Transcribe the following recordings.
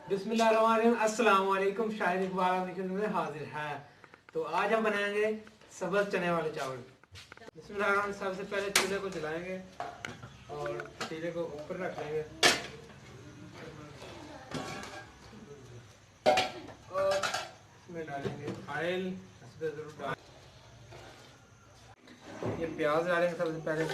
बिस्मिल्लाहिर्रहमानिर्रहीम। अस्सलाम वालेकुम। शाहिद इकबाल आपकी खिदमत में हाजिर है। तो आज हम बनाएंगे सब्ज़ चने वाले चावल। बिस्मिल्लाहिर्रहमानिर्रहीम। सबसे पहले चूल्हे को जलाएंगे और पतीले को ऊपर रख लेंगे और इसमें डालेंगे ऑयल। ये प्याज डालेंगे सबसे पहले।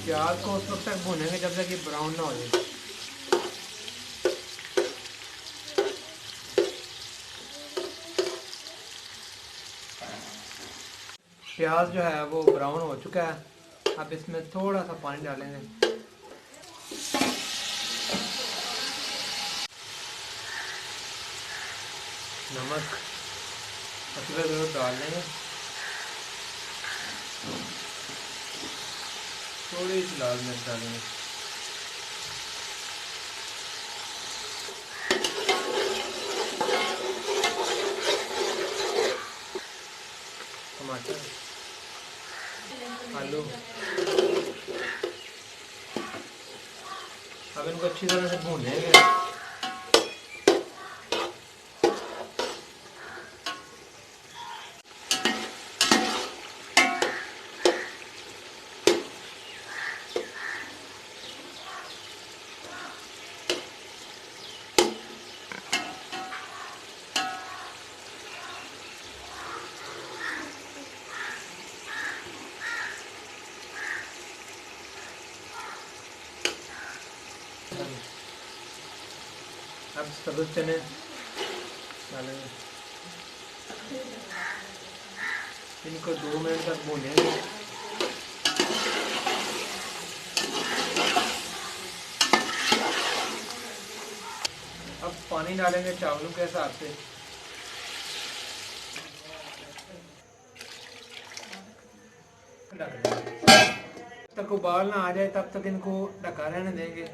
प्याज को उस वक्त तक भूनेंगे जब तक ये ब्राउन ना हो जाए। प्याज जो है वो ब्राउन हो चुका है। अब इसमें थोड़ा सा पानी डालेंगे। नमक असला ज़रूर डाल देंगे। थोड़ी सी लाल मिर्च डालेंगे। टमाटर, आलू। अब इनको अच्छी तरह से भूनेंगे। अब सब्ज़ चने डालेंगे। इनको 2 मिनट तक भूनेंगे। अब पानी डालेंगे चावलों के हिसाब से। ढक देंगे। जब तक उबाल ना आ जाए तब तक इनको ढका रहने देंगे।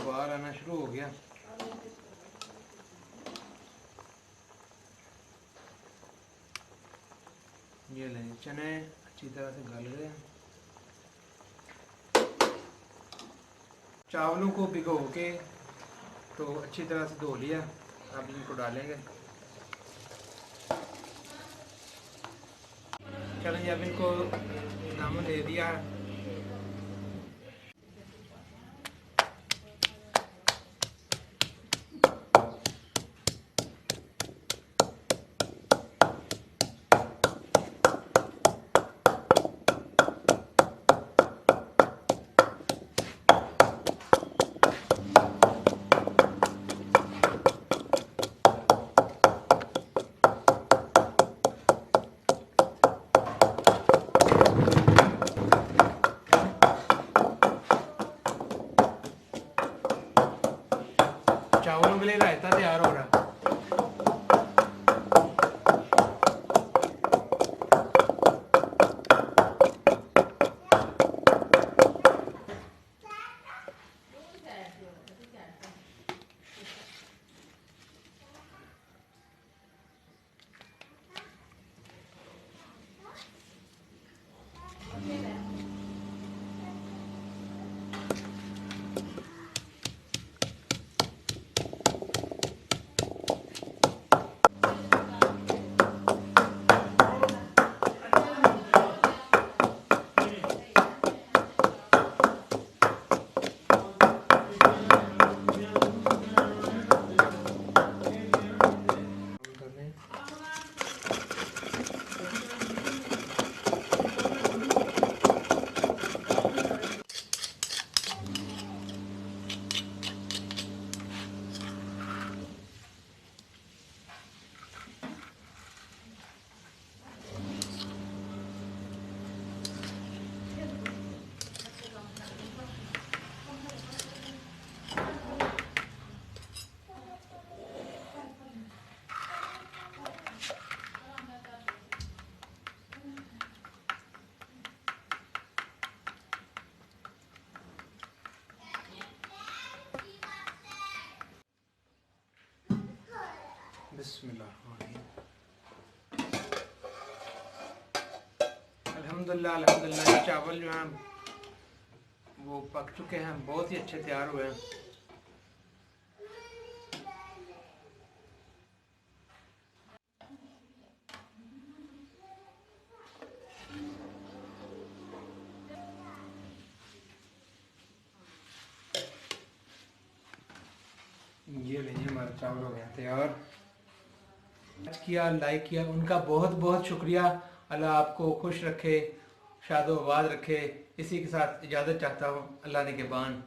उबाल आना शुरू हो गया। ये लेंगे चने अच्छी तरह से गल गए। चावलों को भिगो के तो अच्छी तरह से धो लिया। अब इनको डालेंगे। चलें, अब इनको नमक दे दिया। चावलों के लिए रायता तैयार हो रहा है। अल्हम्दुलिल्लाह अल्हम्दुलिल्लाह चावल जो हैं वो पक चुके हैं, बहुत ही अच्छे तैयार हुए हैं। ये लीजिए हमारे चावल हो गए तैयार। किया, लाइक किया, उनका बहुत बहुत शुक्रिया। अल्लाह आपको खुश रखे, शादो आबाद रखे। इसी के साथ इजाज़त चाहता हूँ। अल्लाह ने के बान।